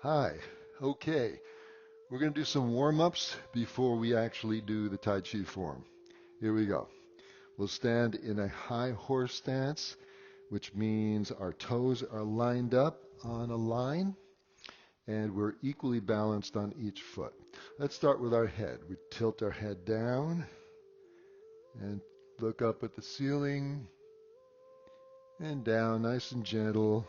Hi. Okay, we're going to do some warm-ups before we actually do the Tai Chi form. Here we go. We'll stand in a high horse stance, which means our toes are lined up on a line and we're equally balanced on each foot. Let's start with our head. We tilt our head down and look up at the ceiling and down, nice and gentle.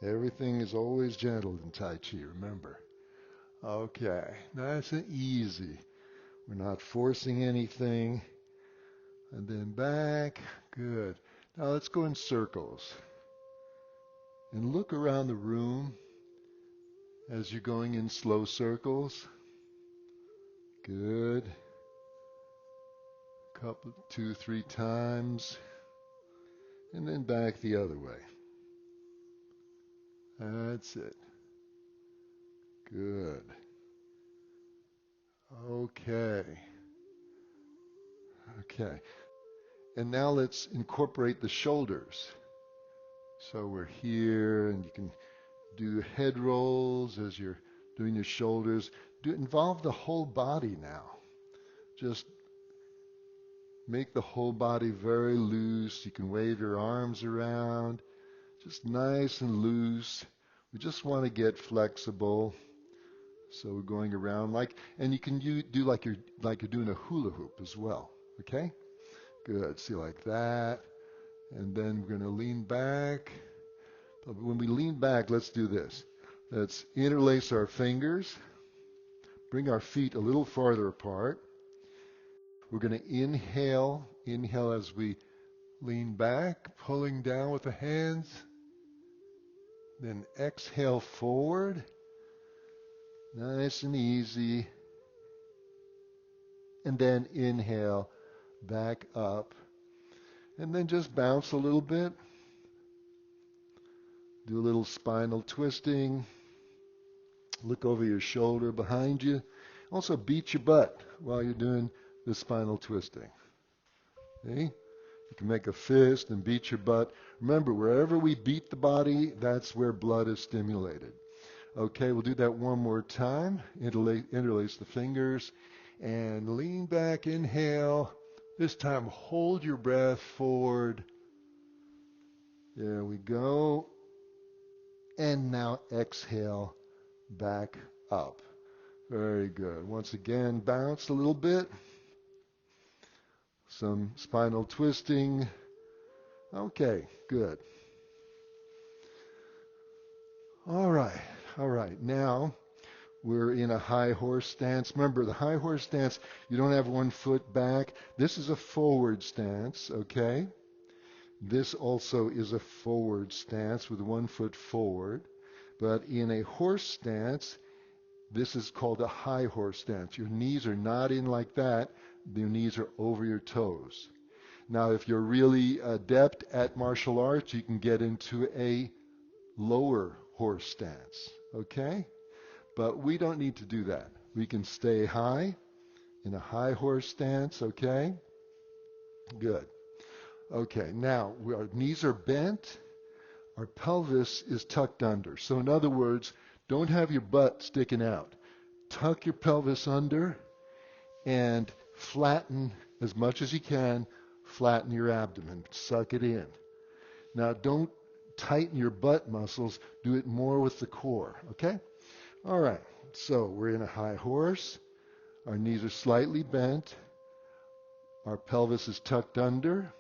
Everything is always gentle in Tai Chi, remember. Okay, nice and easy. We're not forcing anything. And then back. Good. Now let's go in circles. And look around the room as you're going in slow circles. Good. Couple, 2, 3 times. And then back the other way. That's it. Good. Okay. Okay. And now let's incorporate the shoulders. So we're here, and you can do head rolls as you're doing your shoulders. Involve the whole body now. Just make the whole body very loose. You can wave your arms around. Just nice and loose. We just want to get flexible. So we're going around and you can do like you're doing a hula hoop as well. Okay? Good. See, like that. And then we're going to lean back. But when we lean back, let's do this. Let's interlace our fingers. Bring our feet a little farther apart. We're going to inhale. Inhale as we lean back, pulling down with the hands. Then exhale forward. Nice and easy. And then inhale back up. And then just bounce a little bit. Do a little spinal twisting. Look over your shoulder behind you. Also beat your butt while you're doing the spinal twisting. See? You can make a fist and beat your butt. Remember, wherever we beat the body, that's where blood is stimulated. Okay, we'll do that one more time. Interlace the fingers and lean back, inhale. This time hold your breath forward. There we go. And now exhale back up. Very good. Once again, bounce a little bit. Some spinal twisting. Okay, good. All right. Now we're in a high horse stance. Remember, the high horse stance, you don't have one foot back. This is a forward stance, okay? This also is a forward stance with one foot forward. But in a horse stance, this is called a high horse stance. Your knees are not in like that. Your knees are over your toes. Now, if you're really adept at martial arts, you can get into a lower horse stance, okay? But we don't need to do that. We can stay high in a high horse stance, okay? Good. Okay, now our knees are bent. Our pelvis is tucked under. So in other words, don't have your butt sticking out. Tuck your pelvis under and flatten as much as you can. Flatten your abdomen. Suck it in. Now don't tighten your butt muscles. Do it more with the core, okay? All right, so we're in a high horse. Our knees are slightly bent. Our pelvis is tucked under.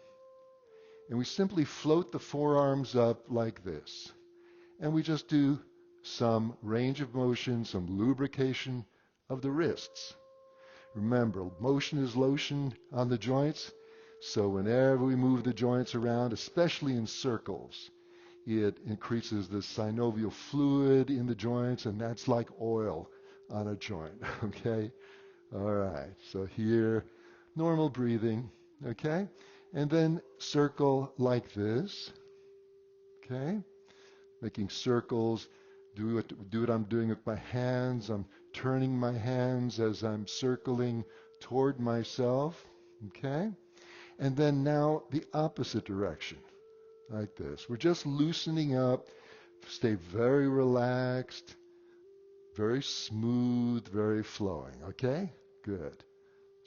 And we simply float the forearms up like this. And we just do some range of motion, some lubrication of the wrists. Remember, motion is lotion on the joints. So whenever we move the joints around, especially in circles, it increases the synovial fluid in the joints, and that's like oil on a joint, okay? All right, so here, normal breathing, okay? And then circle like this, okay? Making circles, do what I'm doing with my hands. I'm turning my hands as I'm circling toward myself, okay? And then now the opposite direction, like this. We're just loosening up, stay very relaxed, Very smooth, very flowing. Okay? Good.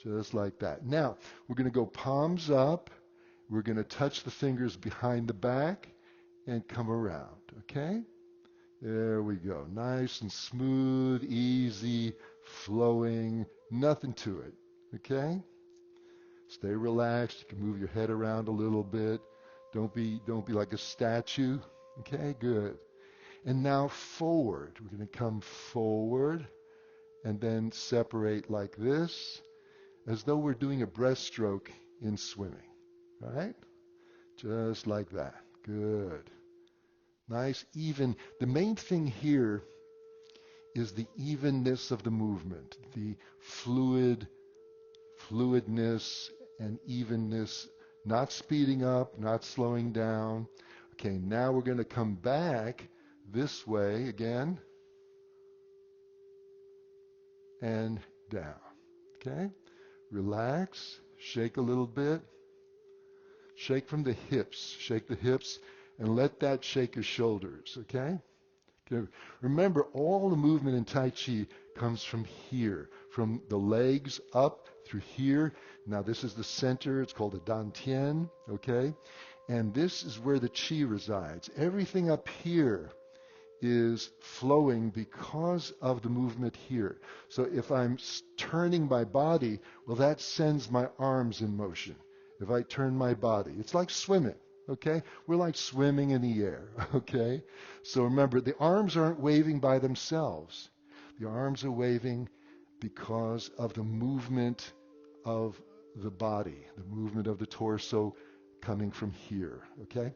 Just like that. Now, we're going to go palms up. We're going to touch the fingers behind the back and come around. Okay? There we go. Nice and smooth, easy, flowing, nothing to it. Okay? Stay relaxed. You can move your head around a little bit. Don't be like a statue. Okay? Good. And now forward. We're going to come forward and then separate like this, as though we're doing a breaststroke in swimming. All right? Just like that. Good. Nice, even. The main thing here is the evenness of the movement, the fluidness and evenness, not speeding up, not slowing down. Okay, now we're going to come back this way again and down. Okay? Relax, shake a little bit. Shake from the hips. Shake the hips and let that shake your shoulders, okay? Okay. Remember, all the movement in Tai Chi comes from here, from the legs up through here. Now this is the center. It's called the Dantian, okay? And this is where the Chi resides. Everything up here is flowing because of the movement here. So if I'm turning my body, well, that sends my arms in motion. If I turn my body, it's like swimming, okay? We're like swimming in the air, okay? So remember, the arms aren't waving by themselves. The arms are waving because of the movement of the body, the movement of the torso coming from here, okay?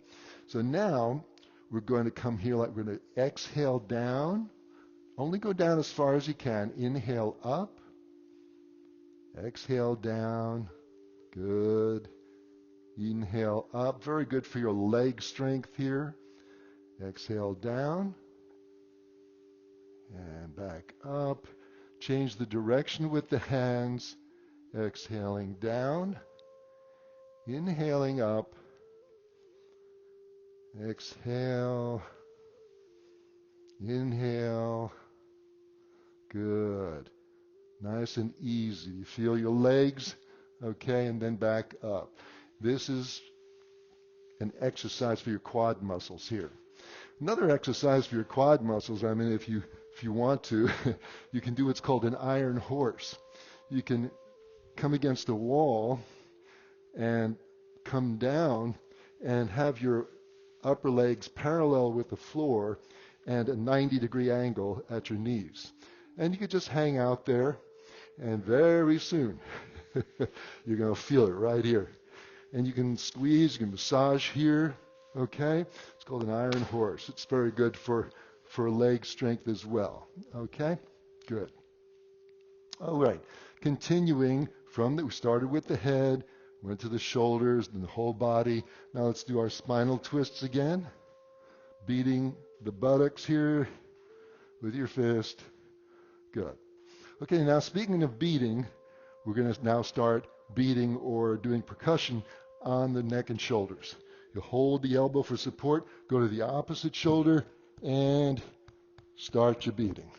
So now we're going to come here, like we're going to exhale down. Only go down as far as you can. Inhale up. Exhale down. Good. Inhale up. Very good for your leg strength here. Exhale down. And back up. Change the direction with the hands. Exhaling down. Inhaling up. Exhale. Inhale. Good. Nice and easy. You feel your legs? Okay, and then back up. This is an exercise for your quad muscles here. Another exercise for your quad muscles, I mean, if you want to, you can do what's called an iron horse. You can come against a wall and come down and have your upper legs parallel with the floor and a 90-degree angle at your knees. And you could just hang out there, and very soon you're going to feel it right here. And you can squeeze, you can massage here, okay? It's called an iron horse. It's very good for leg strength as well, okay? Good. All right, continuing from we started with the head, went to the shoulders, then the whole body. Now let's do our spinal twists again. Beating the buttocks here with your fist. Good. Okay, now speaking of beating, we're going to now start beating or doing percussion on the neck and shoulders. You hold the elbow for support, go to the opposite shoulder, and start your beating.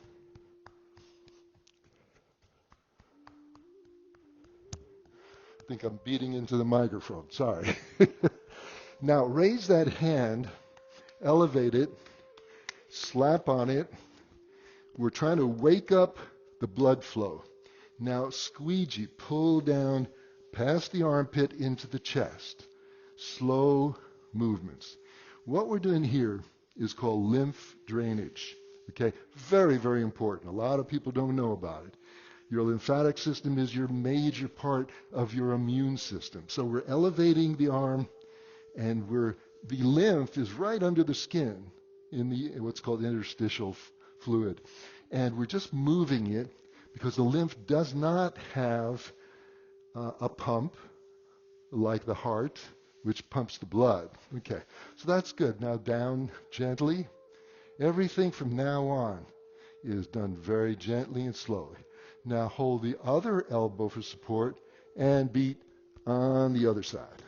I think I'm beating into the microphone, sorry. Now raise that hand, elevate it, slap on it. We're trying to wake up the blood flow. Now squeegee, pull down past the armpit into the chest. Slow movements. What we're doing here is called lymph drainage. Okay, very, very important. A lot of people don't know about it. Your lymphatic system is your major part of your immune system. So we're elevating the arm, and the lymph is right under the skin in the what's called interstitial fluid. And we're just moving it because the lymph does not have a pump like the heart, which pumps the blood. Okay, so that's good. Now down gently. Everything from now on is done very gently and slowly. Now hold the other elbow for support and beat on the other side.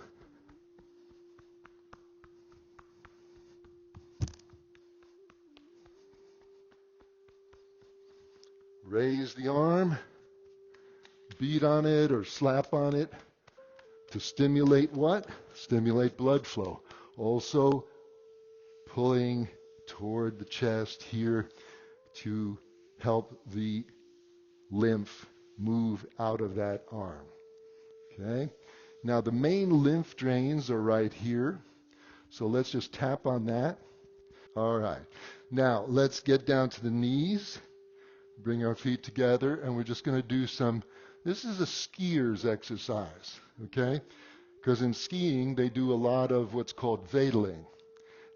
Raise the arm, beat on it or slap on it to stimulate what? Stimulate blood flow. Also pulling toward the chest here to help the lymph move out of that arm. Okay? Now the main lymph drains are right here. So let's just tap on that. All right. Now let's get down to the knees. Bring our feet together, and we're just going to do some, this is a skier's exercise, okay? Because in skiing, they do a lot of what's called vadaling.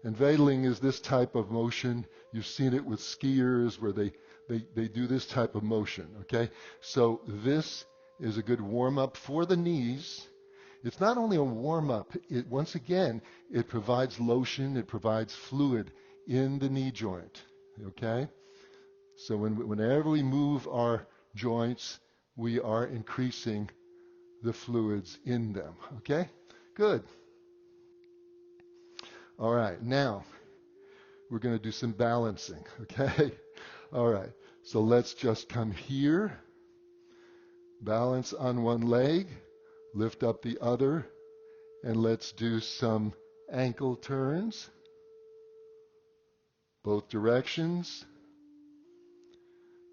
And vadaling is this type of motion. You've seen it with skiers where they do this type of motion, okay? So this is a good warm-up for the knees. It's not only a warm-up, once again, it provides lotion, it provides fluid in the knee joint, okay? So whenever we move our joints, we are increasing the fluids in them. Okay? Good. All right. Now, we're going to do some balancing. Okay? All right. So let's just come here. Balance on one leg. Lift up the other. And let's do some ankle turns. Both directions.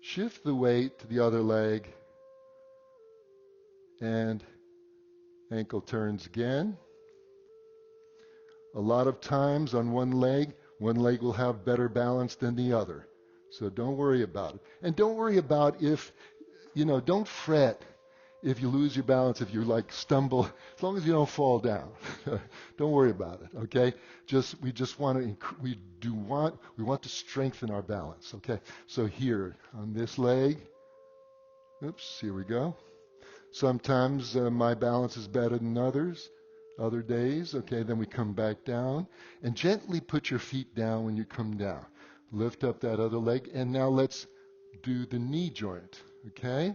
Shift the weight to the other leg and ankle turns again. A lot of times on one leg will have better balance than the other. So don't worry about it. And don't worry about if, don't fret if you lose your balance, if you stumble, as long as you don't fall down. Don't worry about it, okay? We want to strengthen our balance, okay? So here on this leg, oops, here we go. Sometimes my balance is better than others, other days, okay? Then we come back down and gently put your feet down when you come down. Lift up that other leg, and now let's do the knee joint, okay?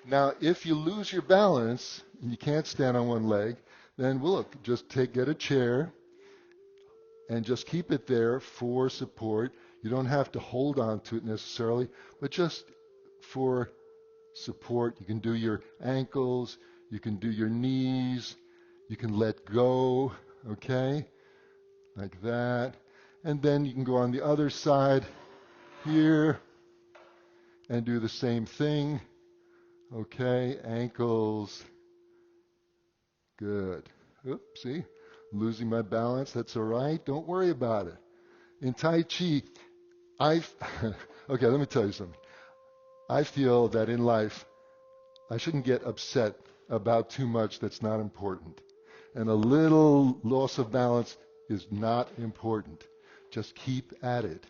Now, if you lose your balance and you can't stand on one leg, then look, just get a chair and just keep it there for support. You don't have to hold on to it necessarily, but just for support. You can do your ankles, you can do your knees, you can let go, okay? Like that. And then you can go on the other side here and do the same thing. Okay, ankles. Good. Oops, see? Losing my balance. That's all right. Don't worry about it. In Tai Chi, okay, let me tell you something. I feel that in life, I shouldn't get upset about too much that's not important. And a little loss of balance is not important. Just keep at it.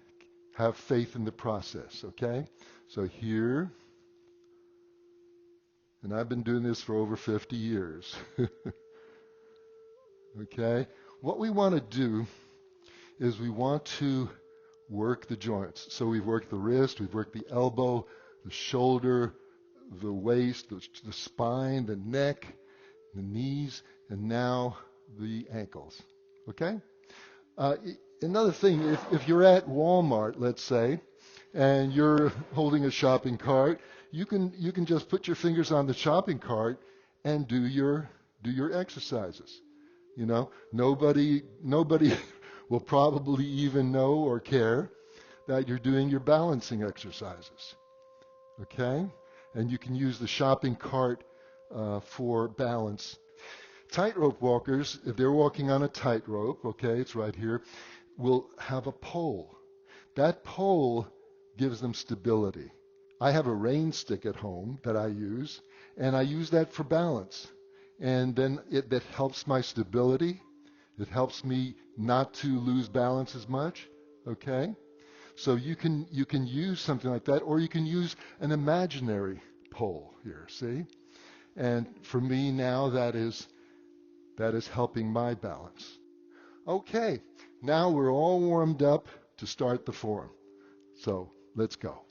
Have faith in the process, okay? So here, and I've been doing this for over 50 years. Okay? What we want to do is we want to work the joints. So we've worked the wrist, we've worked the elbow, the shoulder, the waist, the spine, the neck, the knees, and now the ankles. Okay? Another thing, if you're at Walmart, let's say, and you're holding a shopping cart, you can just put your fingers on the shopping cart and do your exercises. Nobody will probably even know or care that you're doing your balancing exercises. Okay? And you can use the shopping cart for balance. Tightrope walkers, if they're walking on a tightrope, okay, it's right here, will have a pole. That pole gives them stability. I have a rain stick at home that I use, and I use that for balance. And then that helps my stability. It helps me not to lose balance as much, okay? So you can use something like that, or you can use an imaginary pole here, see? And for me now, that is helping my balance. Okay, now we're all warmed up to start the form. So let's go.